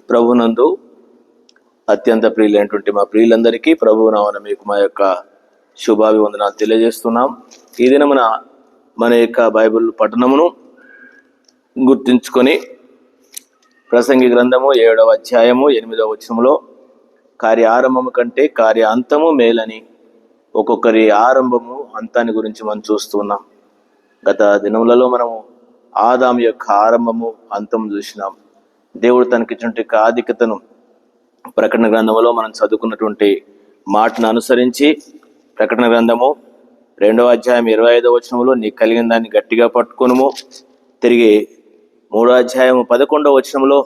ప్రభునందు అత్యంత ప్రియులైనటువంటి మా ప్రియులందరికీ ప్రభువు నామమున మీకు మా యొక్క శుభాభివందనాలు తెలియజేస్తున్నాం. ఈ దినమున మన యొక్క బైబిల్ పఠనమును గుర్తుంచుకొని ప్రసంగి గ్రంథము 7వ అధ్యాయము 8వ వచనములో కార్య ఆరంభము కంటే కార్య అంతము మేలని ఒక్కొక్కరి ఆరంభము అంతాన్ని గురించి మనం చూస్తున్నాం. గత దినములలో మనము ఆదాము యొక్క ఆరంభము అంతము చూసినాం. దేవుడు తనకిచ్చినటువంటి ఆధిక్యతను ప్రకటన గ్రంథములో మనం చదువుకున్నటువంటి మాటను అనుసరించి ప్రకటన గ్రంథము 2వ అధ్యాయం 25వ వచనములో నీకు కలిగిన దాన్ని గట్టిగా పట్టుకొనుము. తిరిగి 3వ అధ్యాయం 11వ వచనములో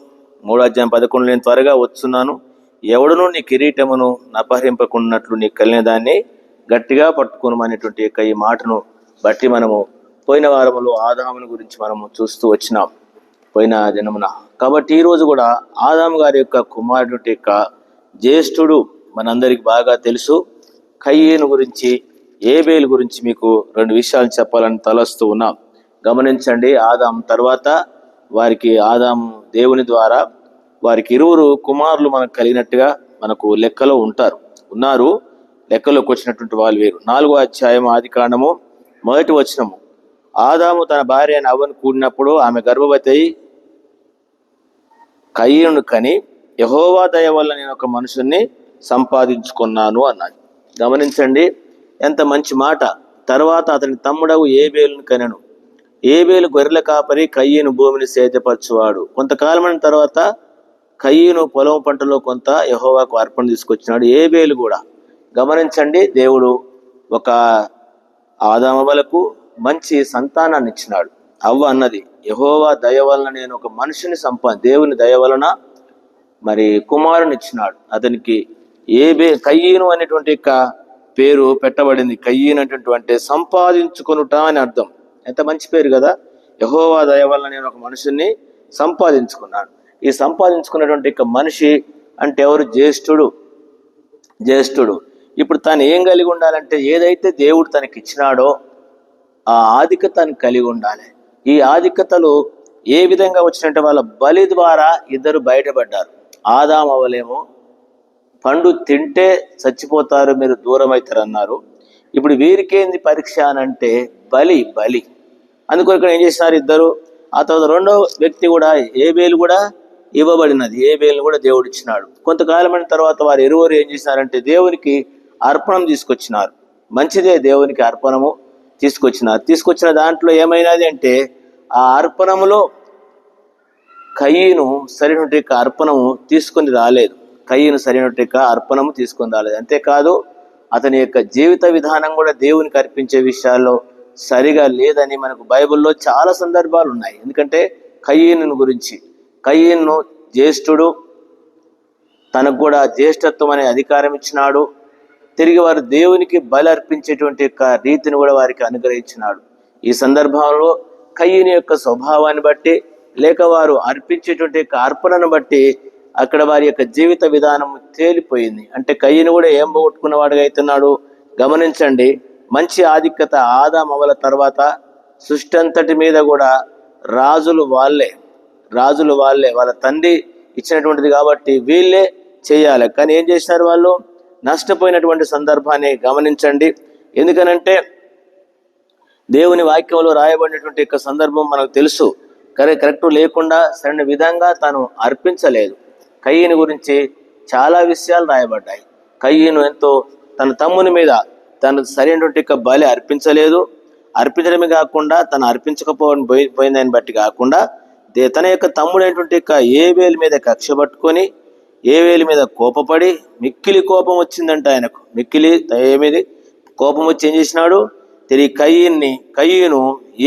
3వ అధ్యాయం 11 నేను త్వరగా వచ్చున్నాను, ఎవడును నీ కిరీటమును అపహరింపకున్నట్లు నీకు కలిగిన దాన్ని గట్టిగా పట్టుకొనుము అనేటువంటి యొక్క ఈ మాటను బట్టి మనము పోయిన వారములో ఆదాముని గురించి మనము చూస్తూ వచ్చినాం పోయిన దినమున. కాబట్టి ఈరోజు కూడా ఆదాము గారి యొక్క కుమారుడి యొక్క జ్యేష్ఠుడు మనందరికి బాగా తెలుసు. కయ్యేను గురించి, ఏబేలు గురించి మీకు 2 విషయాలు చెప్పాలని తలస్తూ ఉన్నాం. గమనించండి, ఆదాము తర్వాత వారికి ఆదాము దేవుని ద్వారా వారికి 2 కుమారులు మనకు కలిగినట్టుగా మనకు లెక్కలో ఉన్నారు. లెక్కలోకి వచ్చినటువంటి వాళ్ళు వీరు. 4వ అధ్యాయం ఆదికాండము 1వ వచనము, ఆదాము తన భార్య అయిన హవ్వను కూడినప్పుడు ఆమె గర్భవతి అయి కయ్యేనును కని యెహోవా దయ వల్ల నేను ఒక మనుషుణ్ణి సంపాదించుకున్నాను అన్నాడు. గమనించండి, ఎంత మంచి మాట. తర్వాత అతని తమ్ముడవు ఏబేలును కనెను. ఏబేలు గొర్రెల కాపరి, కయ్యేను భూమిని సేద్యపరచువాడు. కొంతకాలమైన తర్వాత కయ్యేను పొలం పంటలో కొంత యెహోవాకు అర్పణ తీసుకొచ్చినాడు. ఏబేలు కూడా. గమనించండి, దేవుడు ఒక ఆదాములకు మంచి సంతానాన్ని ఇచ్చినాడు. అవ్వ అన్నది, యెహోవా దయ వలన నేను ఒక మనిషిని దేవుని దయ వలన మరి కుమారుని ఇచ్చినాడు. అతనికి కయ్యేను అనేటువంటి పేరు పెట్టబడింది. కయ్యేను అంటే సంపాదించుకొనుట అని అర్థం. ఎంత మంచి పేరు కదా. యెహోవా దయ వలన నేను ఒక మనుషుని సంపాదించుకున్నాను. ఈ సంపాదించుకున్నటువంటి మనిషి అంటే ఎవరు? జ్యేష్ఠుడు. ఇప్పుడు తను ఏం కలిగి ఉండాలంటే, ఏదైతే దేవుడు తనకి ఇచ్చినాడో ఆ ఆధిక్యత తనకు కలిగి ఉండాలి. ఈ ఆధిక్యతలు ఏ విధంగా వచ్చినట్టే వాళ్ళ బలి ద్వారా ఇద్దరు బయటపడ్డారు. ఆదాము అవ్వలేమో పండు తింటే చచ్చిపోతారు, మీరు దూరం అవుతారు అన్నారు. ఇప్పుడు వీరికేంది పరీక్ష అనంటే బలి. అందుకు ఇక్కడ ఏం చేసినారు ఇద్దరు. ఆ తర్వాత 2వ వ్యక్తి కూడా ఏబేలు కూడా ఇవ్వబడినది. ఏబేలు కూడా దేవుడు ఇచ్చినాడు. కొంతకాలమైన తర్వాత వారు ఇరువురు ఏం చేసినారంటే దేవునికి అర్పణం తీసుకొచ్చినారు. మంచిదే, దేవునికి అర్పణము తీసుకొచ్చిన దాంట్లో ఏమైనది అంటే, ఆ అర్పణములో కయ్యేను సరైనటువంటి అర్పణము తీసుకొని రాలేదు. అర్పణము తీసుకొని రాలేదు. అంతేకాదు అతని యొక్క జీవిత విధానం కూడా దేవునికి అర్పించే విషయాల్లో సరిగా లేదని మనకు బైబిల్లో చాలా సందర్భాలు ఉన్నాయి. ఎందుకంటే కయ్యేను జ్యేష్ఠుడు, తనకు కూడా జ్యేష్ఠత్వం అనే అధికారం ఇచ్చినాడు. తిరిగి వారు దేవునికి బలి అర్పించేటువంటి రీతిని కూడా వారికి అనుగ్రహించినాడు. ఈ సందర్భంలో కయ్యేను యొక్క స్వభావాన్ని బట్టి, లేక వారు అర్పించేటువంటి అర్పణను బట్టి అక్కడ వారి యొక్క జీవిత విధానం తేలిపోయింది. అంటే కయ్యేను కూడా ఏం పోగొట్టుకున్నవాడుగా అవుతున్నాడు. గమనించండి, మంచి ఆధిక్యత ఆదాము అవ్వల తర్వాత సృష్టి అంతటి మీద కూడా రాజులు వాళ్ళే. వాళ్ళ తండ్రి ఇచ్చినటువంటిది కాబట్టి వీళ్ళే చేయాలి. కానీ ఏం చేసినారు? వాళ్ళు నష్టపోయినటువంటి సందర్భాన్ని గమనించండి. ఎందుకనంటే దేవుని వాక్యంలో రాయబడినటువంటి సందర్భం మనకు తెలుసు. కరెక్ట్ లేకుండా సరైన విధంగా తాను అర్పించలేదు. కయ్యేను గురించి చాలా విషయాలు రాయబడ్డాయి. కయ్యేను ఎంతో తన తమ్ముని మీద తను సరైనటువంటి బలి అర్పించడమే కాకుండా తను పోయిందని బట్టి కాకుండా తన యొక్క తమ్ముడైనటువంటి ఏబేలు మీద కక్ష పట్టుకొని, ఏబేలు మీద కోపపడి, మిక్కిలి కోపం వచ్చిందంట ఆయనకు. ఏమిది కోపం వచ్చి ఏం చేసినాడు? తిరిగి కయ్యేను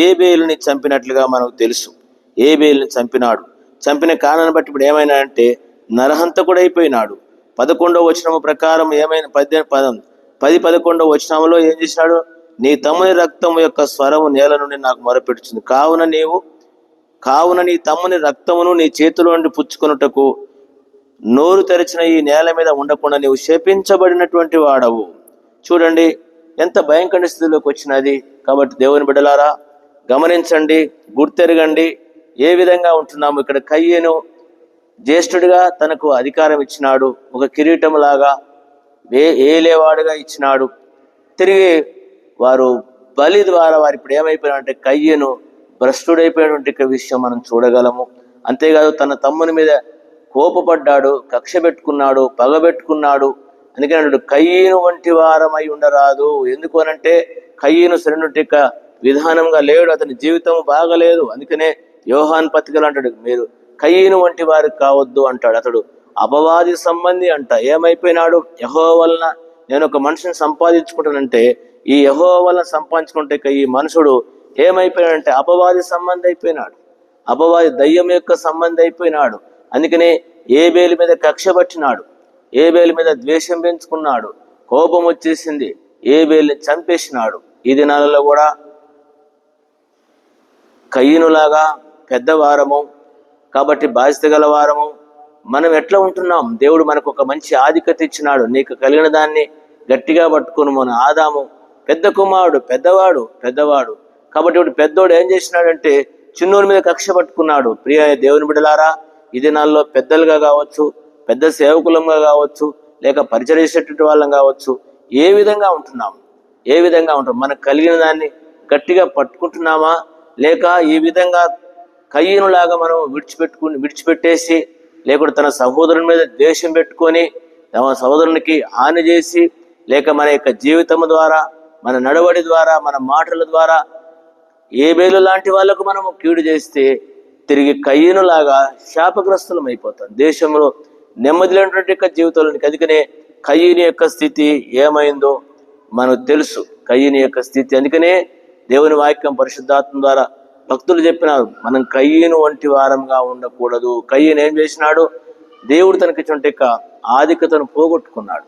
ఏబేలుని చంపినట్లుగా మనకు తెలుసు. ఏబేలుని చంపిన కారణాన్ని బట్టి ఇప్పుడు ఏమైనా అంటే నరహంతకుడు అయిపోయినాడు. 11వ వచనము ప్రకారం ఏమైనా 10-11వ వచనంలో ఏం చేసినాడు? నీ తమ్ముని రక్తము యొక్క స్వరము నేల నుండి నాకు మొరపెట్టుచుంది, కావున నీ తమ్ముని రక్తమును నీ చేతిలో నుండి పుచ్చుకొనుటకు నోరు తెరిచిన ఈ నేల మీద ఉండకుండా నీవు శపించబడినటువంటి వాడవు. చూడండి ఎంత భయంకర స్థితిలోకి వచ్చినది. కాబట్టి దేవుని బిడ్డలారా గమనించండి, గుర్తెరగండి ఏ విధంగా ఉంటున్నాము. ఇక్కడ కయ్యేను జ్యేష్ఠుడిగా తనకు అధికారం ఇచ్చినాడు, ఒక కిరీటం లాగా ఏలేవాడుగా ఇచ్చినాడు. తిరిగి వారు బలి ద్వారా వారు ఇప్పుడు ఏమైపోయినారంటే కయ్యను భ్రష్టుడైపోయినటువంటి విషయం మనం చూడగలము. అంతేకాదు తన తమ్ముని మీద కోపపడ్డాడు, కక్ష పెట్టుకున్నాడు, పగబెట్టుకున్నాడు. అందుకని అన్నాడు కయ్యను వంటి వారమై ఉండరాదు. ఎందుకు అనంటే కయ్యను సరైన విధానంగా లేడు, అతని జీవితం బాగలేదు. అందుకనే యోహాన్ పత్రికలు అంటాడు మీరు కయ్యను వంటి వారు కావద్దు అంటాడు. అతడు అపవాది సంబంధి అంట. ఏమైపోయినాడు? యెహోవా వలన నేను ఒక మనిషిని సంపాదించుకుంటానంటే ఈ యెహోవా వలన సంపాదించుకుంటే ఈ మనుషుడు ఏమైపోయినాడంటే అపవాది సంబంధి అయిపోయినాడు, అపవాది దయ్యం యొక్క సంబంధి అయిపోయినాడు. అందుకనే ఏబేలు మీద కక్ష పట్టినాడు, ఏబేలు మీద ద్వేషం పెంచుకున్నాడు, కోపం వచ్చేసింది, ఏబేలుని చంపేసినాడు. ఈ దినాలలో కూడా కయ్యనులాగా పెద్దవారము కాబట్టి బాధ్యత గల వారము మనం ఎట్లా ఉంటున్నాం? దేవుడు మనకు ఒక మంచి ఆధిక్యత ఇచ్చినాడు. నీకు కలిగిన దాన్ని గట్టిగా పట్టుకుని మన ఆదాము పెద్ద కుమారుడు, పెద్దవాడు కాబట్టి ఇప్పుడు పెద్దోడు ఏం చేసినాడంటే చిన్నోడి మీద కక్ష పట్టుకున్నాడు. ప్రియ దేవుని బిడ్డలారా, ఈ దినాల్లో పెద్దలుగా కావచ్చు, పెద్ద సేవకులంగా కావచ్చు, లేక పరిచయించేటటువంటి వాళ్ళం కావచ్చు, ఏ విధంగా ఉంటున్నాం? మనకు కలిగిన దాన్ని గట్టిగా పట్టుకుంటున్నామా? లేక ఈ విధంగా కయ్యనులాగా మనం విడిచిపెట్టేసి లేకుంటే తన సహోదరుని మీద ద్వేషం పెట్టుకొని తమ సహోదరునికి హాని చేసి, లేక మన యొక్క జీవితం ద్వారా, మన నడవడి ద్వారా, మన మాటల ద్వారా ఏబేలు లాంటి వాళ్ళకు మనము కీడు చేస్తే తిరిగి కయ్యనులాగా శాపగ్రస్తులం అయిపోతాం. దేశంలో నెమ్మది లేనటువంటి జీవితంలోనికి. అందుకనే కయ్యని యొక్క స్థితి ఏమైందో మనకు తెలుసు, కయ్యని యొక్క స్థితి. అందుకనే దేవుని వాక్యం పరిశుద్ధాత్మ ద్వారా భక్తులు చెప్పినారు, మనం కయ్యను వంటి వారంగా ఉండకూడదు. కయ్యను ఏం చేసినాడు? దేవుడు తనకిచ్చినటువంటి ఆధిక్యతను పోగొట్టుకున్నాడు.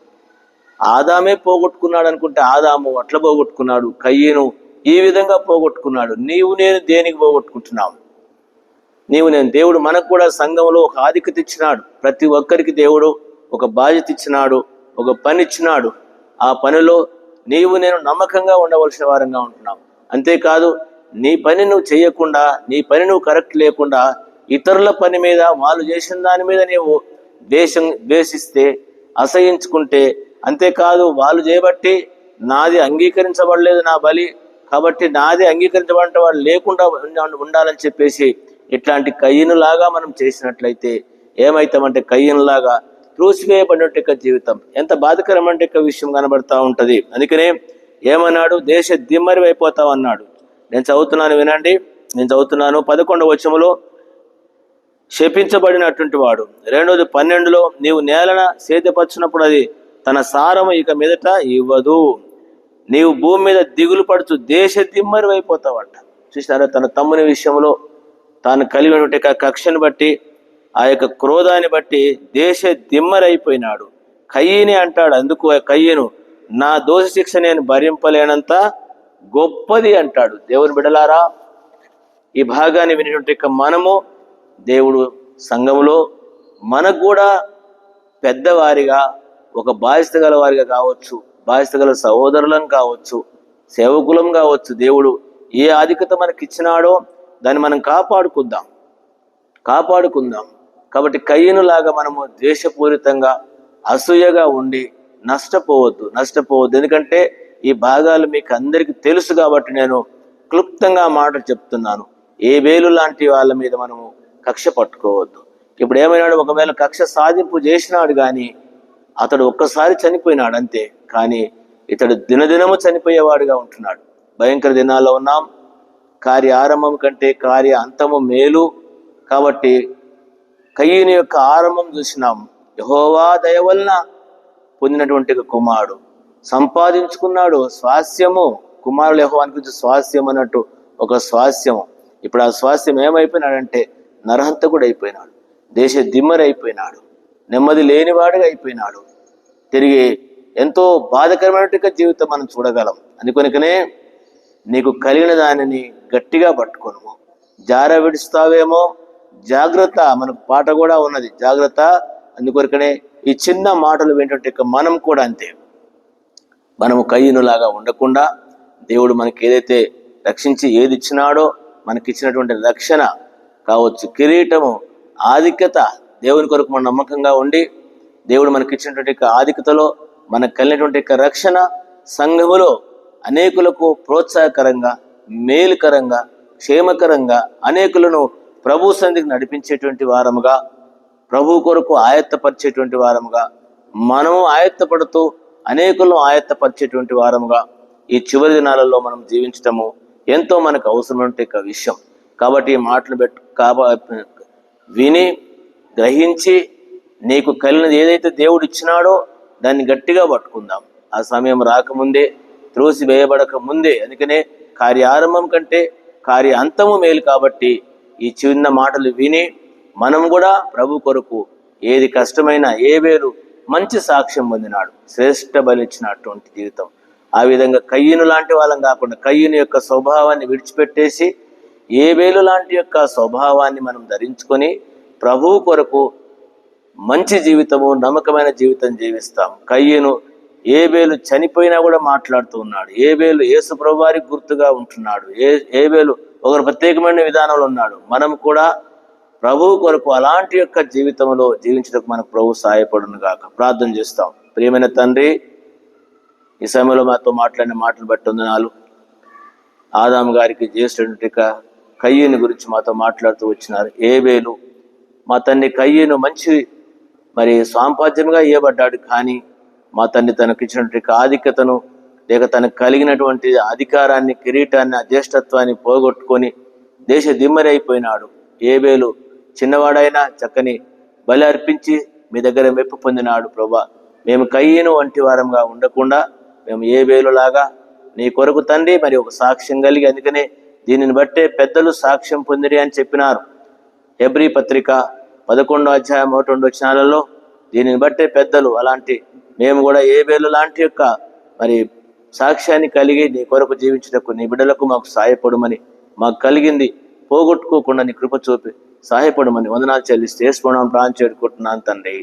ఆదామే పోగొట్టుకున్నాడు అనుకుంటే ఆదాము అట్లా పోగొట్టుకున్నాడు, కయ్యను ఈ విధంగా పోగొట్టుకున్నాడు. నీవు నేను దేనికి పోగొట్టుకుంటున్నావు? దేవుడు మనకు కూడా సంఘంలో ఒక ఆధిక్యత ఇచ్చినాడు. ప్రతి ఒక్కరికి దేవుడు ఒక బాధ్యత ఇచ్చినాడు, ఒక పని ఇచ్చినాడు. ఆ పనిలో నీవు నేను నమ్మకంగా ఉండవలసిన వారంగా ఉంటున్నాం. అంతేకాదు నీ పని నువ్వు చేయకుండా, నీ పని నువ్వు కరెక్ట్ లేకుండా ఇతరుల పని మీద, వాళ్ళు చేసిన దాని మీద నీవు ద్వేషిస్తే, అసహించుకుంటే, అంతేకాదు వాళ్ళు చేయబట్టి నాది అంగీకరించబడలేదు నా బలి, కాబట్టి నాది అంగీకరించబడిన వాళ్ళు లేకుండా ఉండాలని చెప్పేసి ఇట్లాంటి కయ్యనులాగా మనం చేసినట్లయితే ఏమవుతామంటే కయ్యనులాగా త్రోసివేయబడినట్టు జీవితం ఎంత బాధకరమంటే విషయం కనబడతా ఉంటది. అందుకనే ఏమన్నాడు? దేశ దిమ్మరి అయిపోతావు అన్నాడు. నేను చదువుతున్నాను, వినండి. నేను చదువుతున్నాను 11వ వచనములో, శపించబడినటువంటి వాడు 2:12 నీవు నేలన సేద్యపరిచినప్పుడు అది తన సారము ఇక మీదట ఇవ్వదు, నీవు భూమి మీద దిగులు పడుచు దేశ దిమ్మరి అయిపోతావంట. చూసినారా? తన తమ్ముని విషయంలో తాను కలిగినటువంటి కక్షను బట్టి, ఆ యొక్క క్రోధాన్ని బట్టి దేశ దిమ్మరి అయిపోయినాడు. కయ్యని అంటాడు, అందుకు కయ్యను నా దోష శిక్ష నేను భరింపలేనంత గొప్పది అంటాడు. దేవుని బిడ్డలారా, ఈ భాగాన్ని వినేటువంటి మనము దేవుడు సంఘంలో మనకు కూడా పెద్దవారిగా, ఒక బాధ్యత గల వారిగా కావచ్చు, బాధ్యత గల సహోదరులను కావచ్చు, సేవకులం కావచ్చు, దేవుడు ఏ ఆధిక్యత మనకి ఇచ్చినాడో దాన్ని మనం కాపాడుకుందాం. కాబట్టి కయ్యనులాగా మనము ద్వేషపూరితంగా, అసూయగా ఉండి నష్టపోవద్దు. ఎందుకంటే ఈ భాగాలు మీకు అందరికీ తెలుసు కాబట్టి నేను క్లుప్తంగా మాట చెప్తున్నాను. ఏబేలు లాంటి వాళ్ళ మీద మనము కక్ష పట్టుకోవద్దు. ఇప్పుడు ఏమైనాడు? ఒకవేళ కక్ష సాధింపు చేసినాడు కానీ అతడు ఒక్కసారి చనిపోయినాడు అంతే, కానీ ఇతడు దినదినము చనిపోయేవాడుగా ఉంటున్నాడు. భయంకర దినాల్లో ఉన్నాం. కార్య ఆరంభం కంటే కార్య అంతము మేలు. కాబట్టి కయ్యని యొక్క ఆరంభం చూసినాం. యెహోవా దయ వలన పొందినటువంటి కుమారుడు సంపాదించుకున్నాడు స్వాస్యము. కుమారులు యెహోవానికి గురించి స్వాస్యం అన్నట్టు ఒక స్వాస్యము. ఇప్పుడు ఆ స్వాస్యం ఏమైపోయినాడంటే నరహంతకుడు అయిపోయినాడు, దేశ దిమ్మరి అయిపోయినాడు, నెమ్మది లేనివాడుగా అయిపోయినాడు. తిరిగి ఎంతో బాధకరమైనట్టుగా జీవితం మనం చూడగలం. అందుకొనికనే నీకు కలిగిన దానిని గట్టిగా పట్టుకోను, జార విడుస్తావేమో జాగ్రత్త. మనకు పాట కూడా ఉన్నది, జాగ్రత్త. అందుకొరకనే ఈ చిన్న మాటలు వింటుంటే మనం కూడా అంతే. మనము కయ్యనులాగా ఉండకుండా దేవుడు మనకి ఏదైతే రక్షించి ఏది ఇచ్చినాడో, మనకిచ్చినటువంటి రక్షణ కావచ్చు, కిరీటము, ఆధిక్యత దేవుని కొరకు మనం నమ్మకంగా ఉండి దేవుడు మనకిచ్చినటువంటి ఆధిక్యతలో మనకు కలిగినటువంటి రక్షణ సంఘములో అనేకులకు ప్రోత్సాహకరంగా, మేలుకరంగా, క్షేమకరంగా అనేకులను ప్రభు సన్నిధికి నడిపించేటువంటి వారముగా, ప్రభు కొరకు ఆయత్తపరిచేటువంటి వారముగా, మనము ఆయత్తపడుతూ అనేకులను ఆయత్తపరిచేటువంటి వారముగా ఈ చివరి దినాలలో మనం జీవించటము ఎంతో మనకు అవసరమైన విషయం. కాబట్టి ఈ మాటలు విని గ్రహించి నీకు కలిగినది ఏదైతే దేవుడు ఇచ్చినాడో దాన్ని గట్టిగా పట్టుకుందాం. ఆ సమయం రాకముందే, త్రోసి వేయబడక ముందే. అందుకనే కార్యారంభం కంటే కార్య అంతము మేలు. కాబట్టి ఈ చిన్న మాటలు విని మనం కూడా ప్రభు కొరకు ఏది కష్టమైనా ఏబేలు మంచి సాక్ష్యం పొందినాడు, శ్రేష్ఠ బలిచ్చినటువంటి జీవితం. ఆ విధంగా కయ్యను లాంటి వాళ్ళం కాకుండా కయ్యను యొక్క స్వభావాన్ని విడిచిపెట్టేసి ఏబేలు లాంటి యొక్క స్వభావాన్ని మనం ధరించుకొని ప్రభువు కొరకు మంచి జీవితము, నమ్మకమైన జీవితం జీవిస్తాం. కయ్యను ఏబేలు చనిపోయినా కూడా మాట్లాడుతూ ఉన్నాడు. ఏబేలు యేసు ప్రభు వారికి గుర్తుగా ఉంటున్నాడు. ఏబేలు ఒక ప్రత్యేకమైన విధానంలో ఉన్నాడు. మనం కూడా ప్రభువు కొరకు అలాంటి యొక్క జీవితంలో జీవించడానికి మనకు ప్రభు సహాయపడును గాక. ప్రార్థన చేస్తాం. ప్రియమైన తండ్రి, ఈ సమయంలో మాతో మాట్లాడిన మాటలు బట్టి వందనాలు. ఆదాము గారికి జ్యేష్ఠుడి కయ్యను గురించి మాతో మాట్లాడుతూ వచ్చినారు. ఏబేలు మా తండ్రి కయ్యను మంచి సాంపాద్యంగా ఇవ్వబడ్డాడు. కానీ మా తండ్రి తనకు ఇచ్చినటువంటి ఆధిక్యతను లేక తనకు కలిగినటువంటి అధికారాన్ని, కిరీటాన్ని, జ్యేష్ఠత్వాన్ని పోగొట్టుకొని దేశ దిమ్మరి అయిపోయినాడు. ఏబేలు చిన్నవాడైనా చక్కని బలి అర్పించి మీ దగ్గర మెప్పు పొందినాడు. ప్రభా, మేము కయ్యను వంటి వారంగా ఉండకుండా మేము ఏబేలులాగా నీ కొరకు తండ్రి ఒక సాక్ష్యం కలిగి, అందుకనే దీనిని బట్టే పెద్దలు సాక్ష్యం పొందిరి అని చెప్పినారు. హెబ్రీ పత్రిక 11వ అధ్యాయం 1-2 వచనాలలో దీనిని బట్టే పెద్దలు, అలాంటి మేము కూడా ఏబేలు లాంటి యొక్క సాక్ష్యాన్ని కలిగి నీ కొరకు జీవించటకు నీ బిడ్డలకు మాకు సహాయపడమని, మాకు కలిగింది పోగొట్టుకోకుండా నీ కృప చూపి సహాయపడమని వందనాలు చెల్లిస్తే స్మరణం ప్రాణం చేరుకుంటున్నాను తండ్రి.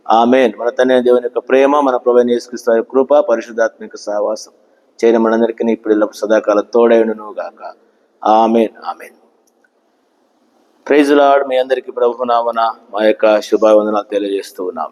ఆమేన్. మన తండ్రి దేవుని యొక్క ప్రేమ, మన ప్రభువైన యేసుక్రీస్తు వారి కృప, పరిశుద్ధాత్మిక సహవాసం చేయడం మనందరికీ నీ పిల్లలకు సదాకాలం తోడైనను గాక. ఆమేన్. ఆమేన్. Praise lord. మీ అందరికీ ప్రభునామమున మా యొక్క శుభవందనాలు తెలియజేస్తూ ఉన్నాం.